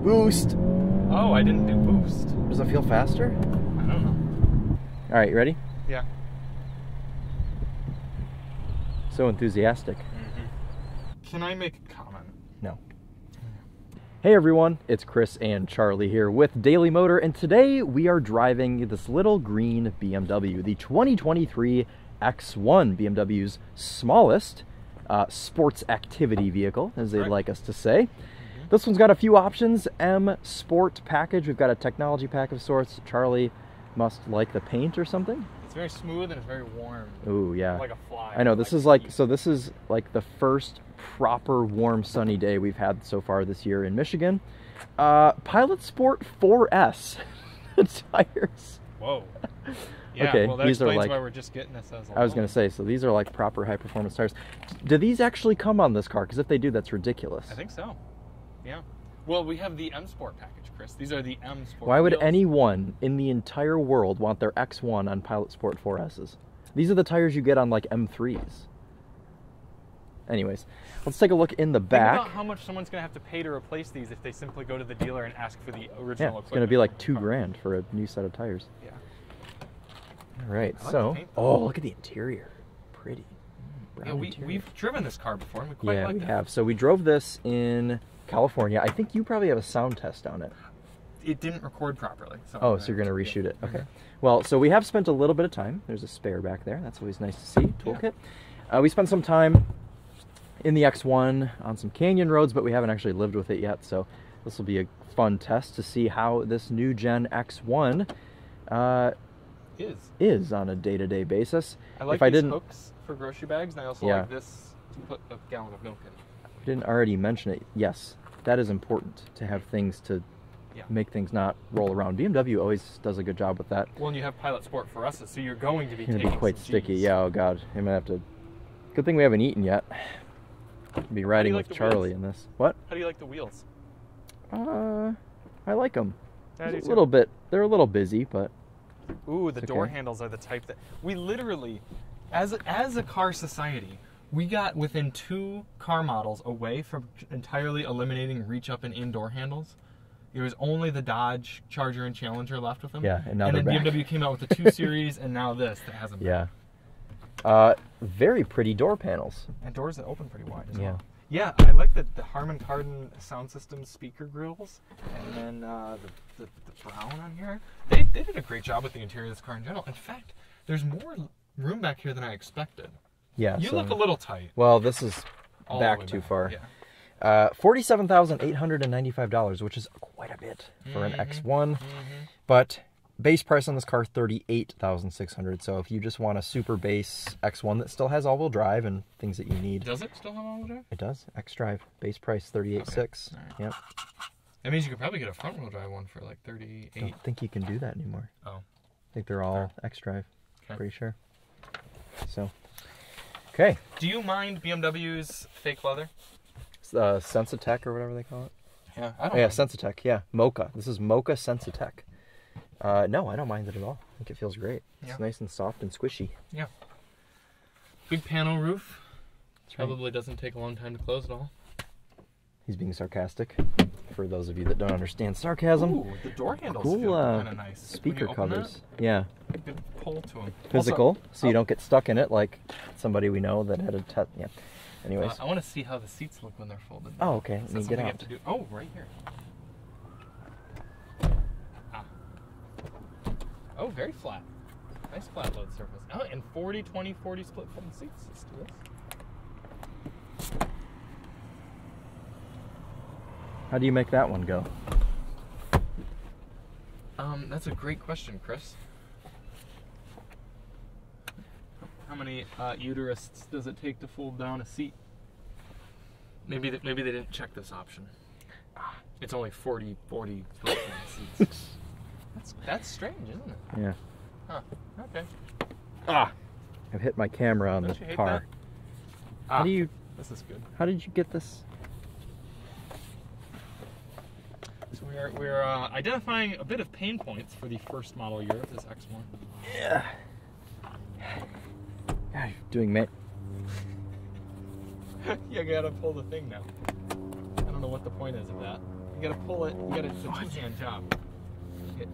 Boost. Oh, I didn't do boost. Does it feel faster? I don't know. All right, you ready? Yeah. So enthusiastic. Can I make a comment? No. Hey everyone, it's Chris and Charlie here with Daily Motor, and today we are driving this little green BMW, the 2023 X1, BMW's smallest sports activity vehicle, as they'd like us to say. This one's got a few options. M Sport package. We've got a technology pack of sorts. Charlie must like the paint or something. It's very smooth and it's very warm. Ooh, yeah. Like a fly. I know, this is like, so this is like the first proper warm sunny day we've had so far this year in Michigan. Pilot Sport 4S tires. Whoa. Yeah, okay, well that these explains are like, why we're just getting this as a I was going to say, so these are like proper high performance tires. Do these actually come on this car? Because if they do, that's ridiculous. I think so. Yeah. Well, we have the M Sport package, Chris. These are the M Sport Why would wheels. anyone in the entire world want their X1 on Pilot Sport 4Ss? These are the tires you get on like M3s. Anyways, let's take a look in the back. Think about how much someone's going to have to pay to replace these if they simply go to the dealer and ask for the original equipment. It's going to be like $2 grand for a new set of tires. Yeah. All right, I like so, the paint, oh, look at the interior. Pretty. Yeah, Brown interior. we've driven this car before and we quite like we it. have. So we drove this in California. I think you probably have a sound test on it. It didn't record properly. So Oh, so you're going to reshoot it. Okay. Well, so we have spent a little bit of time. There's a spare back there. That's always nice to see. Toolkit. We spent some time in the X1 on some canyon roads, but we haven't actually lived with it yet. So this will be a fun test to see how this new gen X1 is on a day-to-day basis. I like these hooks for grocery bags, and I also like this to put a gallon of milk in. We didn't already mention it. Yes, that is important to have things to make things not roll around. BMW always does a good job with that. Well, and you have Pilot Sport for us, so you're going to be It's taking gonna be quite some sticky. Gs. Yeah, oh god, I'm gonna have to. Good thing we haven't eaten yet. Be riding with Charlie in this. What? How do you like the wheels? I like them. I do A too. little bit. They're a little busy, but. Ooh, the door handles are the type that we literally, as a car society, we got within 2 car models away from entirely eliminating reach up and in door handles. There was only the Dodge Charger and Challenger left with them. Yeah, and now then they're back. BMW came out with the 2 Series, and now this that has them. Yeah. Very pretty door panels. And doors that open pretty wide as Yeah. well. Yeah, I like the Harman Kardon sound system speaker grills, and then the brown on here. They did a great job with the interior of this car in general. In fact, there's more room back here than I expected. Yeah. You look a little tight. Well, this is All back the way too back. far. Yeah. $47,895, which is quite a bit for an X1. But base price on this car, $38,600. So if you just want a super base X1 that still has all-wheel drive and things that you need. Does it still have all-wheel drive? It does. X-Drive. Base price, $38,600. Okay. Right. Yep. That means you could probably get a front-wheel drive one for like $38,000. I don't think you can do that anymore. Oh. I think they're all X-Drive. Okay. Pretty sure. So, okay. Do you mind BMW's fake leather? Sensitech or whatever they call it. Yeah, I don't. Yeah, Sensitech. Yeah, Mocha. This is Mocha Sensitech. No, I don't mind it at all. I think it feels great. It's nice and soft and squishy. Yeah. Big panel roof. That's right. Probably doesn't take a long time to close at all. He's being sarcastic. For those of you that don't understand sarcasm. Ooh, the door handles cool feel kind of nice. speaker covers. That, yeah. good pull to them. Physical, Also, so you don't get stuck in it like somebody we know that had a yeah. Anyways. I want to see how the seats look when they're folded. Oh, okay. Let me get out. Have to do? Oh, right here. Oh, very flat. Nice flat load surface. Oh, and 40, 20, 40 split folding seats. Let's do this. How do you make that one go? That's a great question, Chris. How many uterists does it take to fold down a seat? Maybe they didn't check this option. It's only 40 split folding seats. That's strange, isn't it? Yeah. Huh. Okay. I've hit my camera on Don't the you hate car. How do you? This is good. How did you get this? So we're identifying a bit of pain points for the first model year of this X1. Yeah. God, doing man. You gotta pull the thing now. I don't know what the point is of that. You gotta pull it. You gotta. It's a two-hand job.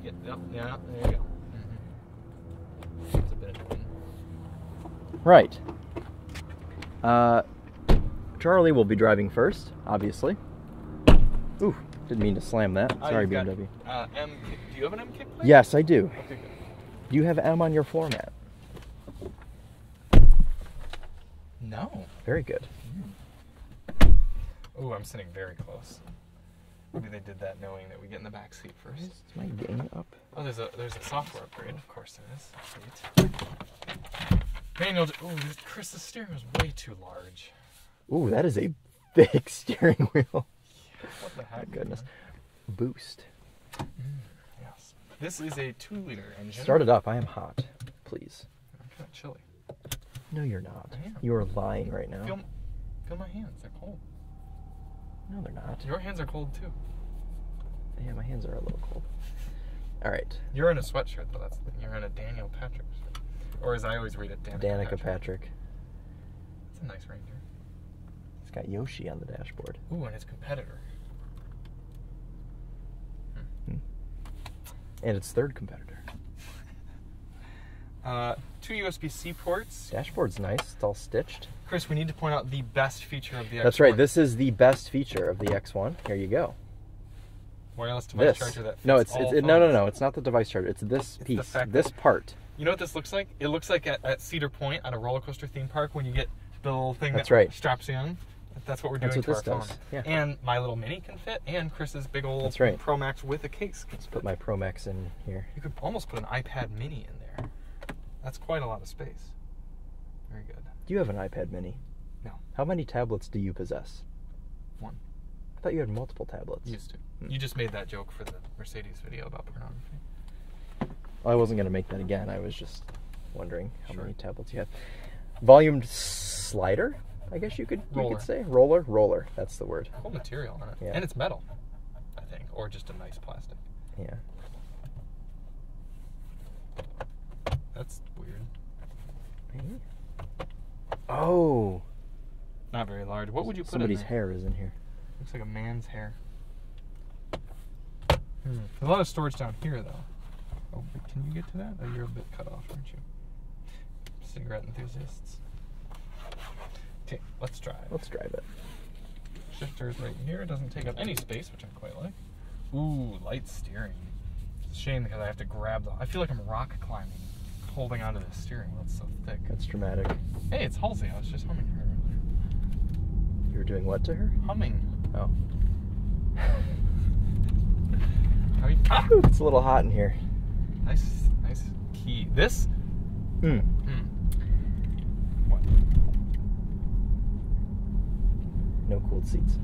Get up. Yeah. There you go. It's a bit. Right. Charlie will be driving first, obviously. Ooh, didn't mean to slam that. Sorry, BMW. M. Do you have an M kick plate? Yes, I do. Okay, good. Do you have M on your floor mat? No. Very good. Ooh, I'm sitting very close. Maybe they did that knowing that we get in the back seat first. Is my gain up? Oh, there's a software upgrade. Of course there is. Sweet. Manual. Ooh, Chris's steering was way too large. Ooh, that is a big steering wheel. Yeah, what the heck? My goodness. Boost. Yes. This is a 2-liter engine. Start it up. I am hot. Please. I'm kind of chilly. No, you're not. I am. You are lying right now. Feel my hands. They're cold. No, they're not. Your hands are cold too. Yeah, my hands are a little cold. All right. You're in a sweatshirt though. You're in a Daniel Patrick shirt. Or as I always read it, Danica Patrick. It's a nice Ranger. It's got Yoshi on the dashboard. Ooh, and his competitor. And its third competitor. 2 USB-C ports. Dashboard's nice. It's all stitched. Chris, we need to point out the best feature of the X1. That's right. This is the best feature of the X1. Here you go. Wireless device charger that fits no, all it's not the device charger. It's this It's piece. the This part. You know what this looks like? It looks like at Cedar Point at a roller coaster theme park when you get the little thing That's that right. straps you in. That's what we're doing That's what to our this phone. does. Yeah. And my little mini can fit, and Chris's big old That's right. Pro Max with a case can Let's fit. put my Pro Max in here. You could almost put an iPad mini in there. That's quite a lot of space. Very good. Do you have an iPad mini? No. How many tablets do you possess? 1. I thought you had multiple tablets. Used to. You just made that joke for the Mercedes video about pornography. Well, I wasn't going to make that again. I was just wondering how Sure. many tablets you had. Volume slider, I guess you could say. Roller. That's the word. Cool material on it. Yeah. And it's metal, I think. Or just a nice plastic. Yeah. That's weird. Maybe? Oh. Not very large. What would you put Somebody's in there? hair is in here. Looks like a man's hair. There's a lot of storage down here, though. Oh, can you get to that? Oh, you're a bit cut off, aren't you? Cigarette enthusiasts. Okay, let's drive. Let's drive it. Shifter's right here. It doesn't take up any space, which I quite like. Ooh, light steering. It's a shame because I have to grab the... I feel like I'm rock climbing, holding onto the steering wheel. It's so thick. That's dramatic. Hey, it's Halsey. I was just humming her earlier. You were doing what to her? Humming. Oh. How you... Ah! Ooh, it's a little hot in here. Nice key. This? What? No cooled seats.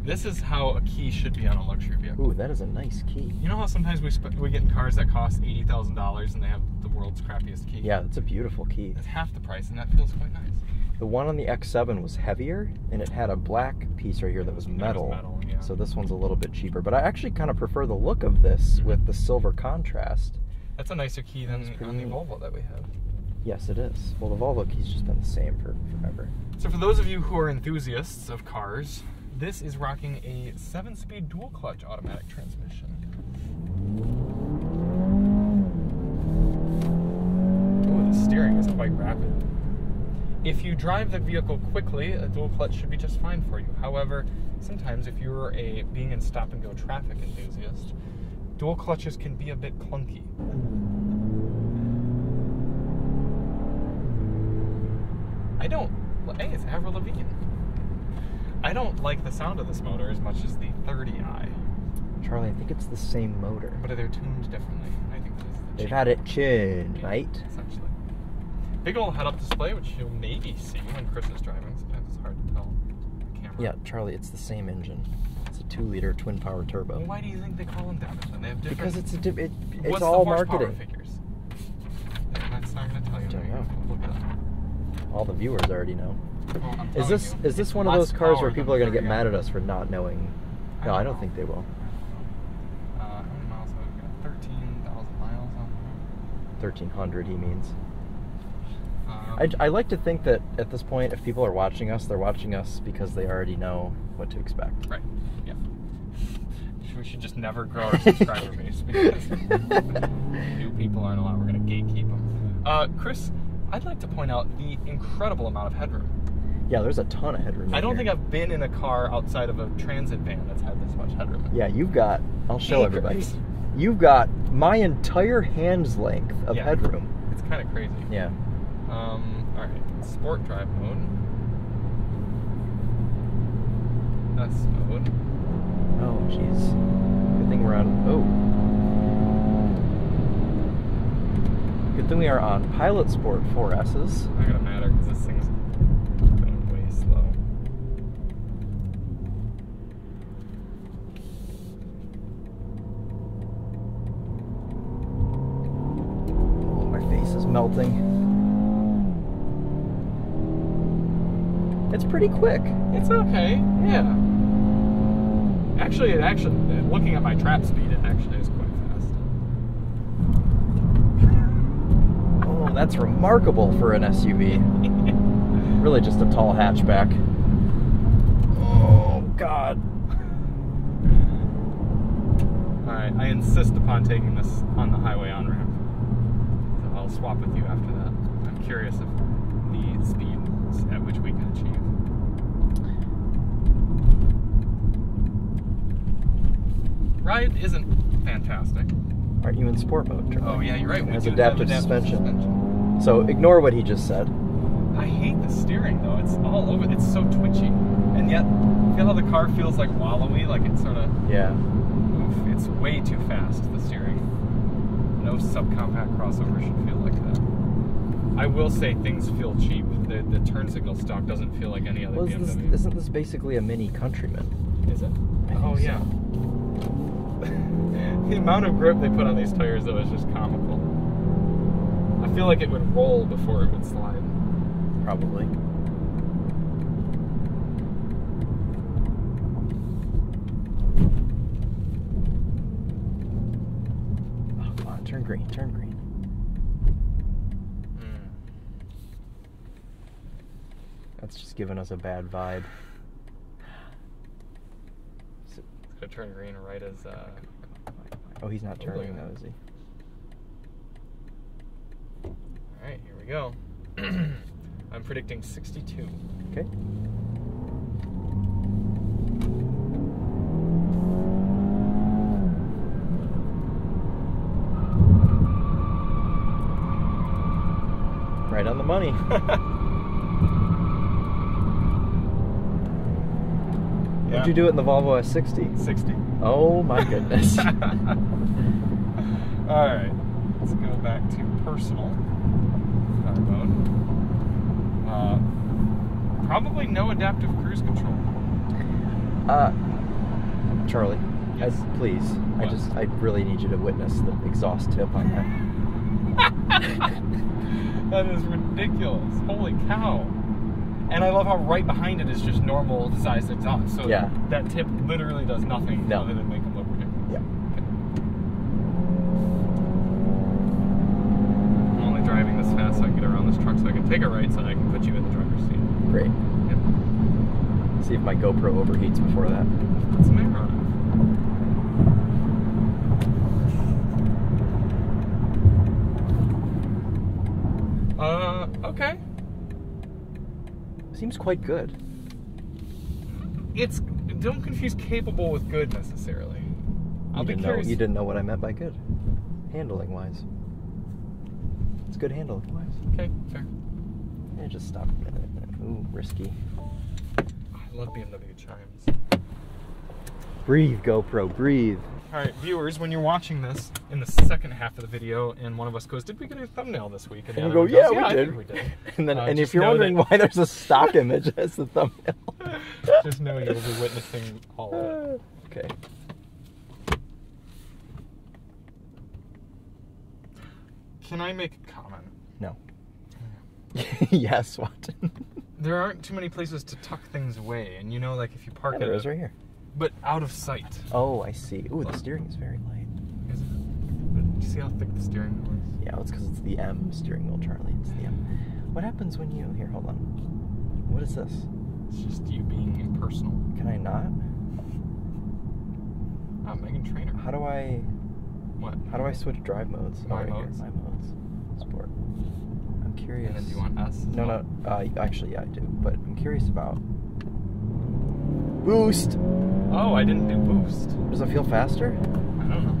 This is how a key should be on a luxury vehicle. Ooh, that is a nice key. You know how sometimes we get in cars that cost $80,000 and they have the world's crappiest key? Yeah, that's a beautiful key. It's half the price, and that feels quite nice. The one on the X7 was heavier, and it had a black piece right here that was metal. Yeah. So this one's a little bit cheaper. But I actually kind of prefer the look of this with the silver contrast. That's a nicer key than on the neat. Volvo that we have. Yes, it is. Well, the Volvo key's just been the same for forever. So for those of you who are enthusiasts of cars, this is rocking a 7-speed dual-clutch automatic transmission. Ooh, the steering is quite rapid. If you drive the vehicle quickly, a dual clutch should be just fine for you. However, sometimes if you're a being and stop-and-go traffic enthusiast, dual clutches can be a bit clunky. Hey, it's Avril Lavigne. I don't like the sound of this motor as much as the 30i. Charlie, I think it's the same motor. But they're tuned differently. I think this is the They've had it tuned, mate. Essentially. Big old head-up display, which you'll maybe see when Chris is driving. Sometimes it's hard to tell. The camera. Yeah, Charlie, it's the same engine. It's a 2-liter twin-power turbo. Well, why do you think they call them different? They have different... Because it's What's all the horsepower marketing. Figures? That's not going to tell you. Don't know. Look it up. All the viewers already know. Well, I'm Is telling you, this it's one of less those cars where power people are than going to get 30i. mad at us for not knowing? No, I don't think they will. How many miles have we got? 13,000 miles on 1,300, he means. there. I like to think that at this point, if people are watching us, they're watching us because they already know what to expect. Right. Yeah. we should just never grow our subscriber base because new people aren't allowed. We're going to gatekeep them. Chris, I'd like to point out the incredible amount of headroom. Yeah, there's a ton of headroom. I don't think I've been in a car outside of a transit van that's had this much headroom. Yeah, you've got, I'll show everybody. You've got my entire hand's length of headroom. It's kind of crazy. Yeah. All right, sport drive mode. S mode. Oh, jeez. Good thing we're on, Good thing we are on Pilot Sport 4S's. Not gonna matter because this thing's going way slow. Oh, my face is melting. It's pretty quick. It's okay, yeah. Actually, looking at my trap speed, it actually is quite fast. Oh, that's remarkable for an SUV. Really just a tall hatchback. Oh, God. Alright, I insist upon taking this on the highway on-ramp. So I'll swap with you after that. I'm curious of the speeds at which we can achieve. Ride isn't fantastic. Aren't you in sport mode, Charlie? Oh, yeah, you're right. It has adaptive suspension. So ignore what he just said. I hate the steering, though. It's all over. It's so twitchy. And yet, feel how the car feels like wallowy? Like it's sort of... Yeah. Oof, it's way too fast, the steering. No subcompact crossover should feel like that. I will say things feel cheap. The turn signal stock doesn't feel like any other BMW. Isn't this basically a mini Countryman? Is it? Oh, yeah. The amount of grip they put on these tires, though, is just comical. I feel like it would roll before it would slide. Probably. Oh, come on, turn green, turn green. That's just giving us a bad vibe. It's gonna turn green right as... Oh, he's not turning though, is he? Alright, here we go. I'm predicting 62. Okay. Right on the money. What'd you do it in the Volvo S60? 60. Oh my goodness. Alright, let's go back to personal car mode. Probably no adaptive cruise control. Charlie, yes. Please, what? I really need you to witness the exhaust tip on that. That is ridiculous. Holy cow. And I love how right behind it is just normal sized exhaust. So yeah. That tip literally does nothing other than make them look ridiculous. Yeah. Okay. I'm only driving this fast so I can get around this truck so I can take a right side and I can put you in the driver's seat. Great. Yep. See if my GoPro overheats before that. Put some air on it. Okay. Seems quite good. Don't confuse capable with good necessarily. I'll be curious. You didn't know what I meant by good. Handling wise. It's good handling wise. Okay, fair. Yeah, just stop a minute. Ooh, risky. I love BMW chimes. Breathe, GoPro, breathe. Alright, viewers, when you're watching this in the second half of the video and one of us goes, did we get a thumbnail this week? And you go, yeah, we I did. think we did. And then, and if you're wondering why there's a stock image as the thumbnail, just know you'll be witnessing all of it. Okay. Can I make a comment? No. Yes, what? There aren't too many places to tuck things away, and you know, like if you park there is right here. But out of sight. Oh, I see. Ooh, the steering is very light. Is it? But do you see how thick the steering wheel is? Yeah, well, it's because it's the M steering wheel, Charlie. It's the M. What happens when you... Here, hold on. What is this? It's just you being impersonal. Can I not? Meghan Trainor. How do I... What? How do I switch drive modes? My modes? My modes. Sport. I'm curious. And then do you want S? No. Actually, yeah, I do. But I'm curious about... Boost! Oh, I didn't do boost. Does it feel faster? I don't know.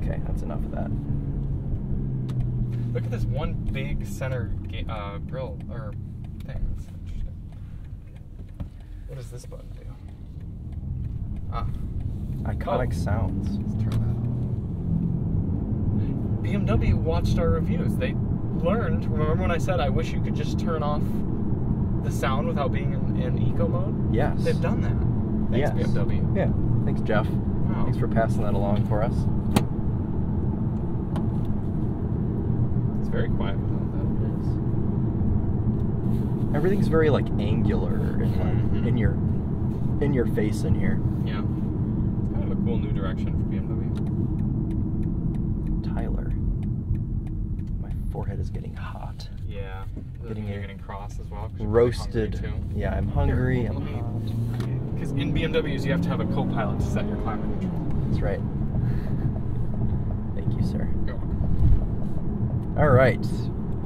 Okay, that's enough of that. Look at this one big center grill or thing. That's interesting. What does this button do? Ah. Iconic sounds. Let's turn that on. BMW watched our reviews. They learned. Remember when I said I wish you could just turn off the sound without being in eco mode? Yes. They've done that. Thanks, Yes. BMW. Yeah. Thanks, Jeff. Wow. Thanks for passing that along for us. It's very quiet without that. It is. Everything's very like angular and in your face in here. Yeah. It's kind of a cool new direction for BMW. Tyler. My forehead is getting hot. Yeah. You're getting cross as well. Roasted. Too. Yeah, I'm hungry. Here, I'm hot. Because in BMWs you have to have a co-pilot to set your climate control. That's right. Thank you, sir. You're welcome. All right.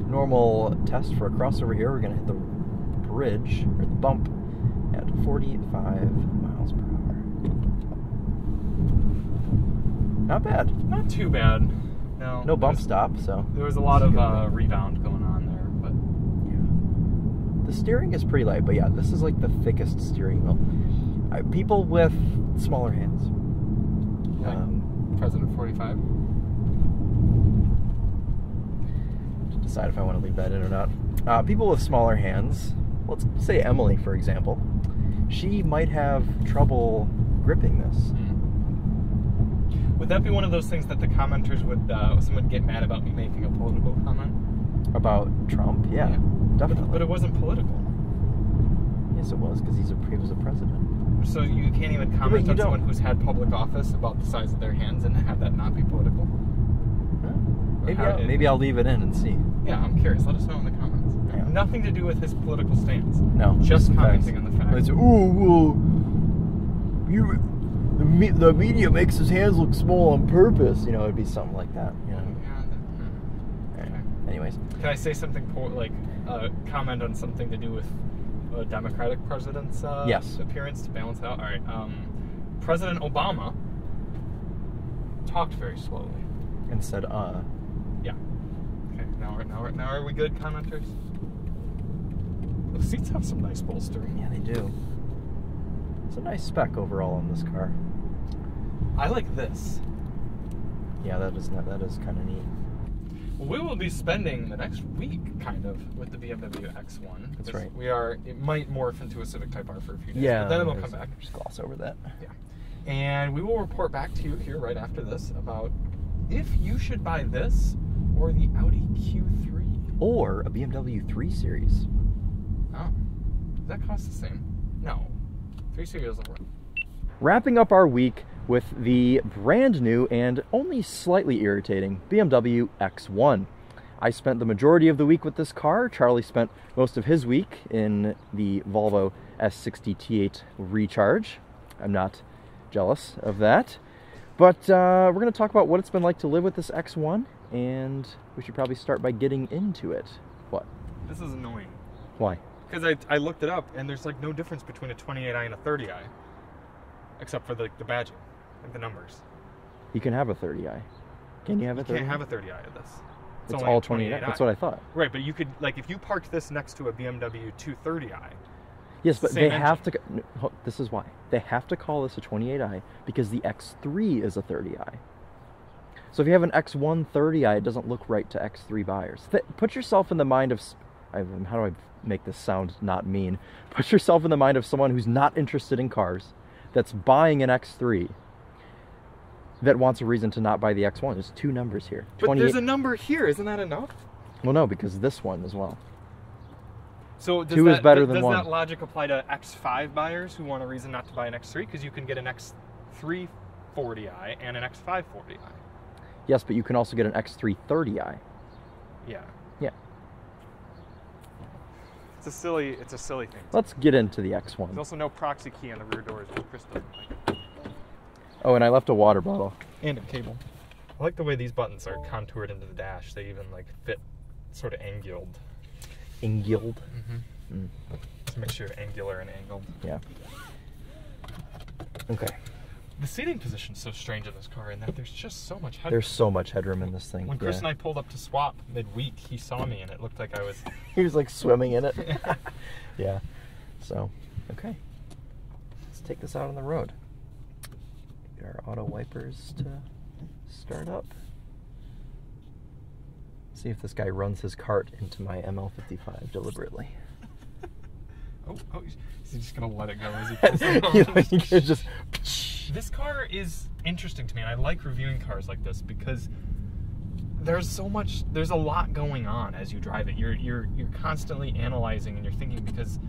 Normal test for a crossover here. We're going to hit the bridge, or the bump, at 45 miles per hour. Not bad. Not too bad. No. No bump stop, so. There was a lot of rebound going on there, but yeah. The steering is pretty light, but yeah, this is like the thickest steering wheel. People with smaller hands. like President 45. To decide if I want to leave that in or not. People with smaller hands, let's say Emily, for example, she might have trouble gripping this. Would that be one of those things that the commenters would, someone would get mad about me making a political comment? About Trump? Yeah. Definitely. But it wasn't political. Yes, it was, because he was a president. So you can't even comment on someone who's had public office about the size of their hands and have that not be political? Maybe I'll leave it in and see. Yeah, I'm curious. Let us know in the comments. Yeah. Nothing to do with his political stance. No. Just commenting on the fact. It's, well, the media makes his hands look small on purpose. You know, it'd be something like that. You know. Okay. Anyways. Can I say something comment on something to do with a Democratic president's appearance to balance out? All right. President Obama talked very slowly And said, Yeah. Okay. Now are we good, commenters? The seats have some nice bolstering. Yeah, they do. It's a nice spec overall on this car. I like this. Yeah, that is kind of neat. Well, we will be spending the next week, kind of, with the BMW X1. That's right. It might morph into a Civic Type R for a few days, Yeah, but then it'll come back. Just gloss over that. Yeah. And we will report back to you here right after this about if you should buy this or the Audi Q3. Or a BMW 3 Series. Oh. Does that cost the same? No. 3 Series doesn't work. Wrapping up our week with the brand new and only slightly irritating BMW X1. I spent the majority of the week with this car. Charlie spent most of his week in the Volvo S60 T8 Recharge. I'm not jealous of that. But we're going to talk about what it's been like to live with this X1, and we should probably start by getting into it. What? This is annoying. Why? Because I looked it up, and there's like no difference between a 28i and a 30i. Except for the badging, like the numbers. You can have a 30i. Can you have a 30i? You can't have a 30i of this. It's all 28i. That's what I thought. Right, but you could, like, if you parked this next to a BMW 230i. Yes, but they have to. This is why they have to call this a 28i, because the X3 is a 30i. So if you have an X1 30i, it doesn't look right to X3 buyers. Put yourself in the mind of. How do I make this sound not mean? Put yourself in the mind of someone who's not interested in cars, that's buying an X3, that wants a reason to not buy the X1. There's two numbers here. But there's a number here. Isn't that enough? Well, no, because this one as well. So two is better than one. Does that logic apply to X5 buyers who want a reason not to buy an X3? Because you can get an X3 40i and an X5 40i. Yes, but you can also get an X3 30i. Yeah. Yeah. It's a silly thing. Let's get into the X1. There's also no proxy key on the rear doors, which Chris doesn't like. Oh, and I left a water bottle. And a cable. I like the way these buttons are contoured into the dash. They even like fit sort of anguled. Anguled? Mm-hmm. It's a mixture of angular and angled. Yeah. Okay. The seating position's so strange in this car in that there's just so much headroom. There's so much headroom in this thing. When Chris and I pulled up to swap midweek, he saw me and it looked like I was... He was like swimming in it. Yeah. So, okay. Let's take this out on the road. Get our auto wipers to start up. See if this guy runs his cart into my ML55 deliberately. Oh, is he just going to let it go as he pulls it on? You can just... This car is interesting to me, and I like reviewing cars like this because there's a lot going on as you drive it. You're constantly analyzing and you're thinking because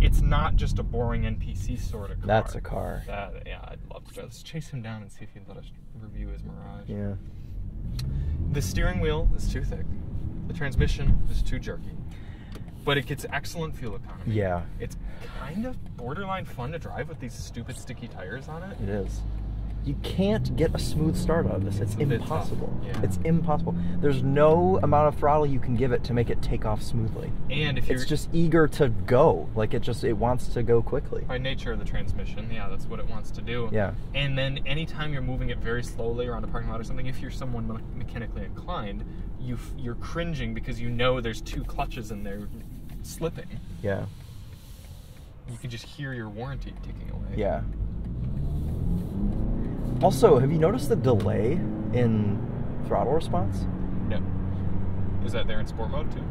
it's not just a boring NPC sort of car. That's a car. Yeah, I'd love to. Let's chase him down and see if he'd let us review his Mirage. Yeah. The steering wheel is too thick. The transmission is too jerky. But it gets excellent fuel economy. Yeah. It's kind of borderline fun to drive with these stupid sticky tires on it. It is. You can't get a smooth start out of this. It's impossible. Yeah. It's impossible. There's no amount of throttle you can give it to make it take off smoothly. And if it's just eager to go. Like it wants to go quickly. By nature of the transmission, yeah, that's what it wants to do. Yeah. And then anytime you're moving it very slowly around a parking lot or something, if you're someone mechanically inclined, you're cringing because you know there's two clutches in there slipping. Yeah. You can just hear your warranty ticking away. Yeah. Also, have you noticed the delay in throttle response? No. Is that there in sport mode too?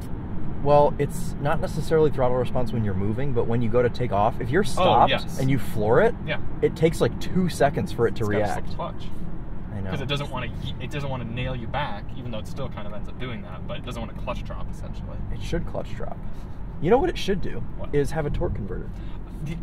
Well, it's not necessarily throttle response when you're moving, but when you go to take off, if you're stopped and you floor it, it takes like 2 seconds for it to react. It's got to slip clutch. I know. Because it doesn't want to nail you back, even though it still kind of ends up doing that, but it doesn't want to clutch drop essentially. It should clutch drop. You know what it should do? What? Is have a torque converter.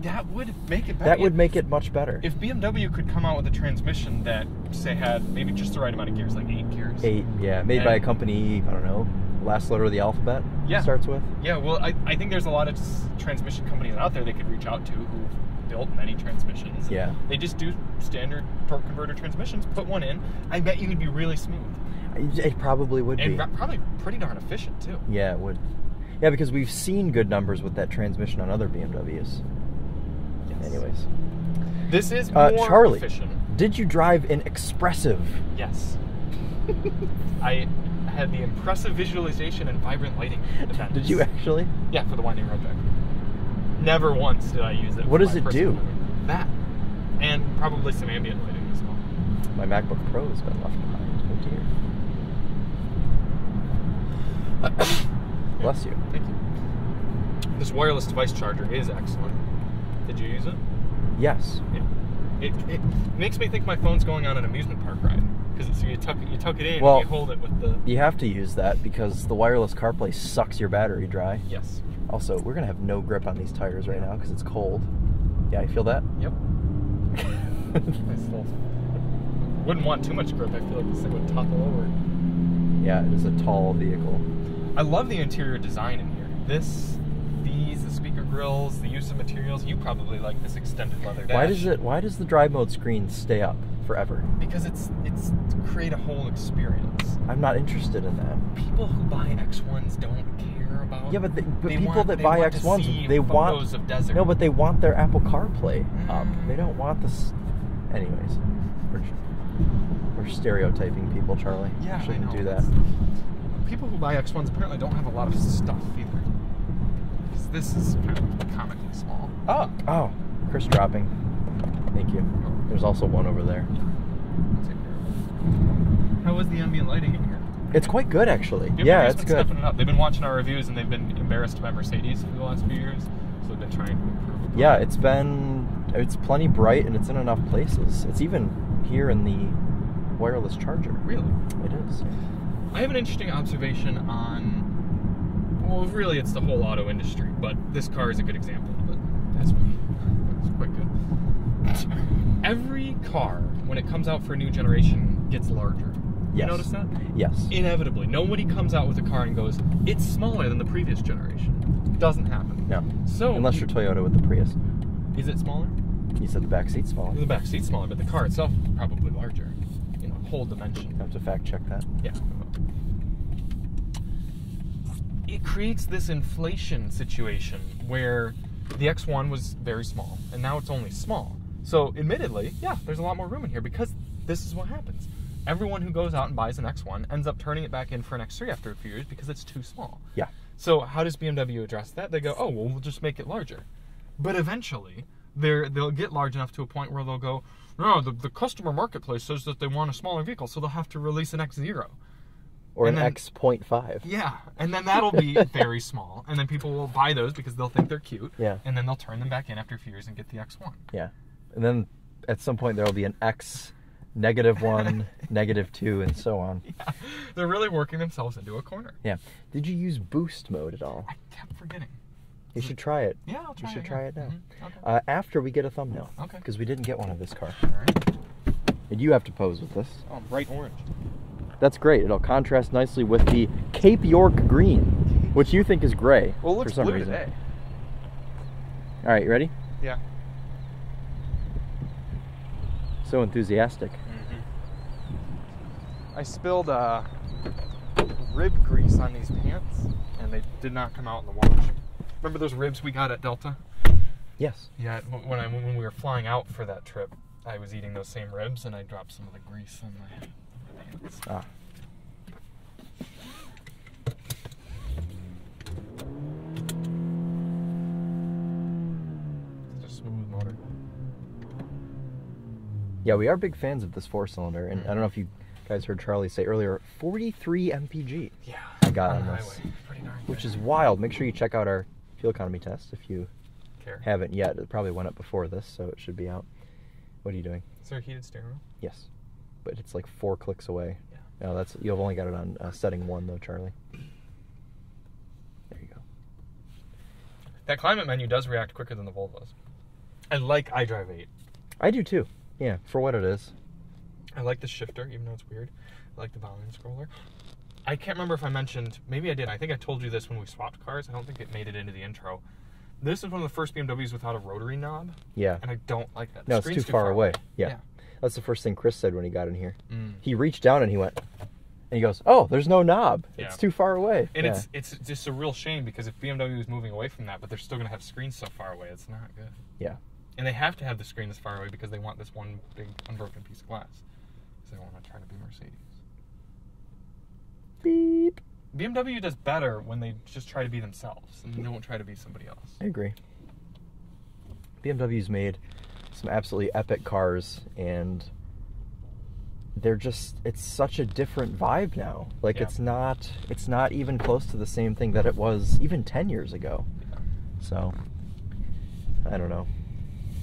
That would make it better. That would make it much better. If BMW could come out with a transmission that, say, had maybe just the right amount of gears, like 8 gears. 8, yeah. Made by a company, I don't know, last letter of the alphabet starts with. Yeah, well, I think there's a lot of transmission companies out there they could reach out to who've built many transmissions. Yeah. They just do standard torque converter transmissions, put one in. I bet you would be really smooth. It probably would be. And probably pretty darn efficient, too. Yeah, it would. Yeah, because we've seen good numbers with that transmission on other BMWs. Yes. Anyways. This is more Charlie, efficient. Did you drive an Expressive? Yes. I had the impressive visualization and vibrant lighting events. Did you actually? Yeah, for the winding road deck. Never once did I use it. What does it do? That. And probably some ambient lighting as well. My MacBook Pro has been left behind. Oh dear. Bless you. Thank you. This wireless device charger is excellent. Did you use it? Yes. Yeah. It makes me think my phone's going on an amusement park ride. Because you tuck it in and you hold it with the... You have to use that because the wireless CarPlay sucks your battery dry. Yes. Also, we're going to have no grip on these tires right now because it's cold. Yeah, you feel that? Yep. I still wouldn't want too much grip. I feel like this thing would topple over. Yeah, it is a tall vehicle. I love the interior design in here. The speaker grills, the use of materials. You probably like this extended leather dash. Why does the drive mode screen stay up forever? Because it's to create a whole experience. I'm not interested in that. People who buy X1s don't care about. Yeah, but people that buy X1s, they want photos of desert. No, but they want their Apple CarPlay up. They don't want this. Anyways, we're stereotyping people, Charlie. Yeah, we shouldn't I know. do that. People who buy X1s apparently don't have a lot of stuff either. Because this is kind of comically small. Oh, Chris dropping. Thank you. There's also one over there. I'll take care of it. How was the ambient lighting in here? It's quite good, actually. Yeah, it's good. Stepping it up. They've been watching our reviews and they've been embarrassed by Mercedes for the last few years, so they've been trying to improve it. Yeah, it's plenty bright and it's in enough places. It's even here in the wireless charger. Really? It is. I have an interesting observation on, well, really it's the whole auto industry, but this car is a good example of it. That's me. It's quite good. Every car, when it comes out for a new generation, gets larger. Yes. You notice that? Yes. Inevitably. Nobody comes out with a car and goes, it's smaller than the previous generation. It doesn't happen. No. So unless you're Toyota with the Prius. Is it smaller? You said the back seat's smaller. The back seat's smaller, but the car itself is probably larger. You know, whole dimension. I have to fact check that. Yeah. It creates this inflation situation where the X1 was very small, and now it's only small. So, admittedly, yeah, there's a lot more room in here because this is what happens. Everyone who goes out and buys an X1 ends up turning it back in for an X3 after a few years because it's too small. Yeah. So, how does BMW address that? They go, oh, well, we'll just make it larger. But eventually, they'll get large enough to a point where they'll go, no, the customer marketplace says that they want a smaller vehicle, so they'll have to release an X0. Or an X.5. Yeah, and then that'll be very small, and then people will buy those because they'll think they're cute. Yeah. And then they'll turn them back in after a few years and get the X1. Yeah. And then at some point there will be an X, -1, -2, and so on. Yeah. They're really working themselves into a corner. Yeah. Did you use boost mode at all? I kept forgetting. You should try it. Yeah, I'll try it. You should try it now. Mm-hmm. Okay. After we get a thumbnail. Okay. Because we didn't get one of this car. All right. And you have to pose with this. Oh, bright orange. That's great. It'll contrast nicely with the Cape York green, which you think is gray. Well, it looks for some blue reason. today. All right, you ready? Yeah. So enthusiastic. I spilled rib grease on these pants, and they did not come out in the wash. Remember those ribs we got at Delta? Yes. Yeah, when we were flying out for that trip, I was eating those same ribs, and I dropped some of the grease on my pants. Ah. It's a smooth motor. Yeah, we are big fans of this 4-cylinder, and I don't know if you guys heard Charlie say earlier, 43 mpg. Yeah, I got on the this, highway. Pretty darn good. which is wild. Make sure you check out our fuel economy test if you haven't yet. It probably went up before this, so it should be out. What are you doing? Is there a heated steering wheel? Yes, but it's like 4 clicks away. Yeah. No, you've only got it on setting 1 though, Charlie. There you go. That climate menu does react quicker than the Volvos. I like iDrive 8. I do too. Yeah, for what it is. I like the shifter, even though it's weird. I like the volume scroller. I can't remember if I mentioned, maybe I did. I think I told you this when we swapped cars. I don't think it made it into the intro. This is one of the first BMWs without a rotary knob. Yeah. And I don't like that. No, it's too far away. Yeah. Yeah. That's the first thing Chris said when he got in here. He reached down and he went, and he goes, oh, there's no knob. Yeah. It's too far away. And it's just a real shame because if BMW is moving away from that, but they're still going to have screens so far away, it's not good. Yeah. And they have to have the screen this far away because they want this one big unbroken piece of glass. Because they don't want to try to be Mercedes. Beep. BMW does better when they just try to be themselves and they don't try to be somebody else. I agree. BMW's made some absolutely epic cars, and they're just, it's such a different vibe now. Like, Yeah. it's not even close to the same thing that it was even 10 years ago. Yeah. So, I don't know.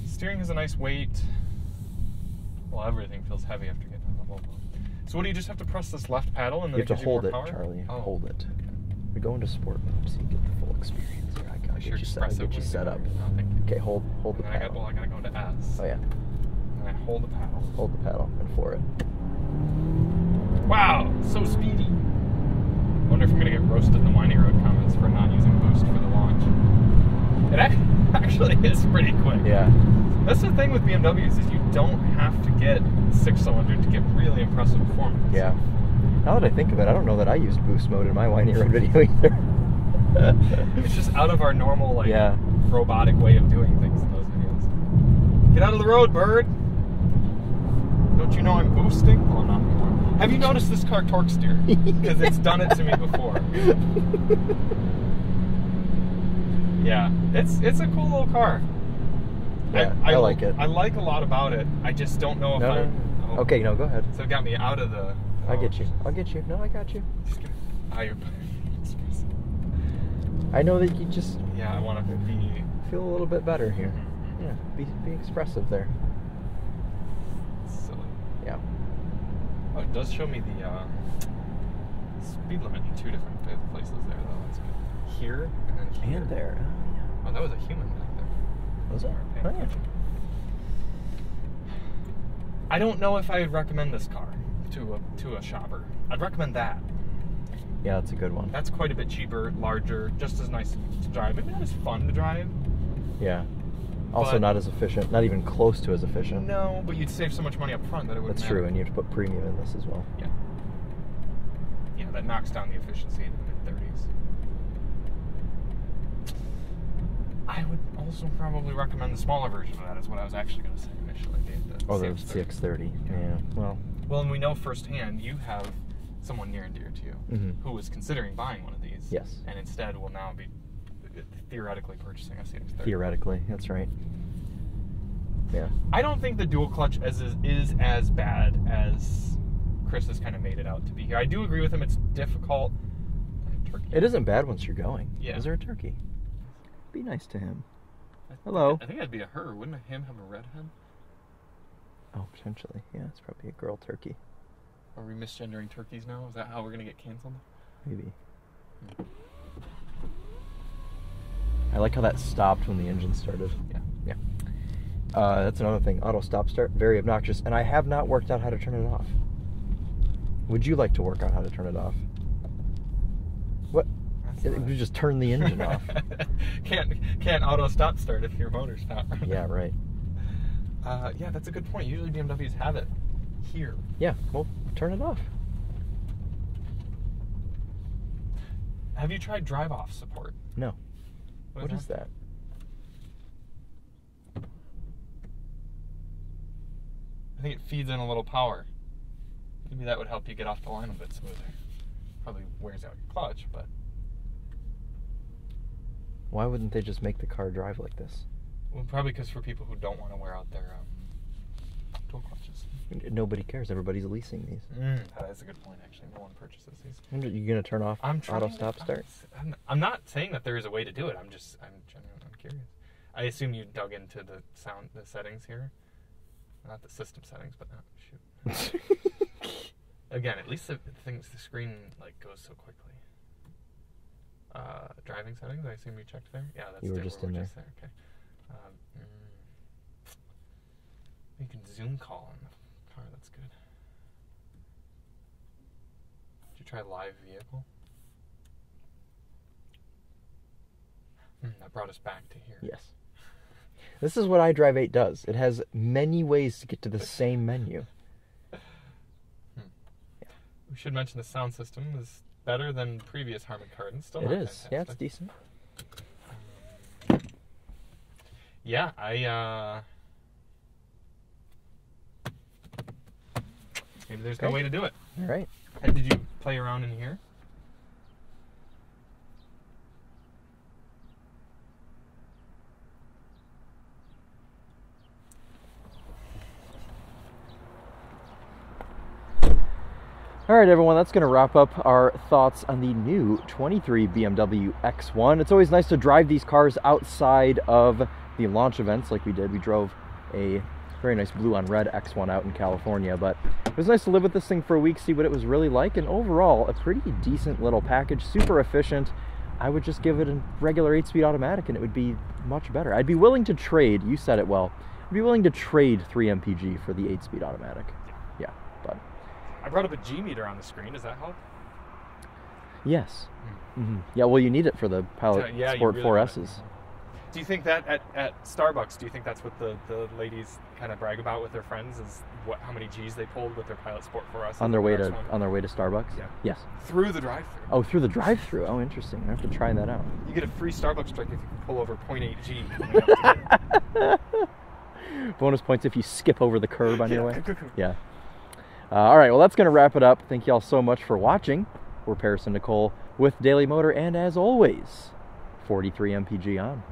Steering has a nice weight. Well, everything feels heavy after getting on the Volvo. So what do you just have to press this left paddle and then You have to hold it, power? Charlie. Oh. Hold it. We go into sport mode so you get the full experience. Here, I'll get you set up. No, thank you. Okay, hold the And then I paddle. gotta go into S. Oh yeah, And I hold the paddle. hold the paddle and floor it. Wow, so speedy. I wonder if I'm gonna get roasted in the Whiny Road comments for not using boost for the launch. It actually is pretty quick. Yeah. That's the thing with BMWs is you don't have to get 6-cylinder to get really impressive performance. Yeah. Now that I think of it, I don't know that I used boost mode in my Whiny Road video either. It's just out of our normal, like, Yeah. robotic way of doing things in those videos. Get out of the road, bird! Don't you know I'm boosting? Oh, not anymore. Have you noticed this car torque steer? Because it's done it to me before. Yeah, it's a cool little car. Yeah, I like it. I like a lot about it. I just don't know if No. Okay, no, go ahead. So it got me out of the... I get you. I'll get you. No, I got you. Just kidding. I know that you just Yeah, I want to be... feel a little bit better here. Yeah, be expressive there. Silly. Yeah. Oh, it does show me the speed limit in 2 different places there, though. That's good. Here and then here. And there. Oh, yeah. Oh, that was a human back there. Was it? Paying Oh, yeah. attention. I don't know if I would recommend this car to a shopper. I'd recommend that. Yeah, that's a good one. That's quite a bit cheaper, larger, just as nice to drive. Maybe not as fun to drive. Yeah. Also not as efficient, not even close to as efficient. No, but you'd save so much money up front that it wouldn't That's true, and you have to put premium in this as well. Yeah. Yeah, that knocks down the efficiency into the mid-30s. I would also probably recommend the smaller version of that, is what I was actually going to say initially, Dave. The CX-30. Yeah, well. Well, and we know firsthand you have someone near and dear to you who was considering buying one of these. Yes. And instead will now be theoretically purchasing a CX-30. Theoretically, that's right. Yeah. I don't think the dual clutch is as bad as Chris has kind of made it out to be here. I do agree with him. It's difficult. Turkey. It isn't bad once you're going. Yeah. Is there a turkey? Be nice to him. Hello. I think that'd be a her. Wouldn't him have a red head? Oh, potentially. Yeah, it's probably a girl turkey. Are we misgendering turkeys now? Is that how we're going to get canceled? Maybe. I like how that stopped when the engine started. Yeah. Yeah. That's another thing. Auto stop start, very obnoxious. And I have not worked out how to turn it off. Would you like to work out how to turn it off? What? You just turn the engine off. Can't auto stop start if your motor's not running. Yeah, right. Yeah, that's a good point. Usually BMWs have it here. Yeah, well, turn it off. Have you tried drive-off support? No. What is that? I think it feeds in a little power. Maybe that would help you get off the line a bit smoother. Probably wears out your clutch, but... Why wouldn't they just make the car drive like this? Well, probably because for people who don't want to wear out their dual clutches. Nobody cares. Everybody's leasing these. That's a good point, actually. No one purchases these. Are you going to turn off auto stop start? I'm not saying that there is a way to do it. I'm genuinely curious. I assume you dug into the settings here. Not the system settings, but shoot. Again, at least the screen goes so quickly. Driving settings, I assume you checked there? Yeah, that's you were just in there. Okay. You can Zoom call in the car, that's good. Did you try live vehicle? That brought us back to here. Yes. This is what iDrive 8 does. It has many ways to get to the same menu. Yeah. We should mention the sound system is better than previous Harman Kardon. Still it is. Fantastic. Yeah, it's decent. Yeah, maybe there's no way to do it. All right. Did you play around in here? All right, everyone, that's going to wrap up our thoughts on the new 23 BMW X1. It's always nice to drive these cars outside of the launch events like we did. We drove a very nice blue on red X1 out in California, but it was nice to live with this thing for a week, see what it was really like, and overall, a pretty decent little package, super efficient. I would just give it a regular 8-speed automatic and it would be much better. I'd be willing to trade, you said it well, I'd be willing to trade 3 MPG for the 8-speed automatic. Yeah, but... I brought up a G meter on the screen. Does that help? Yes. Yeah, well, you need it for the Pilot Sport really 4Ss. Do you think that at Starbucks, do you think that's what the ladies kind of brag about with their friends, is how many Gs they pulled with their Pilot Sport 4Ss on their way to Starbucks? Yeah. Yes. Through the drive-thru. Oh, through the drive-thru. Oh, interesting. I have to try that out. You get a free Starbucks drink if you can pull over 0.8 G. Bonus points if you skip over the curb on your way. Yeah. All right, well, that's going to wrap it up. Thank you all so much for watching. We're Paris and Nicole with Daily Motor, and as always, 43 MPG on.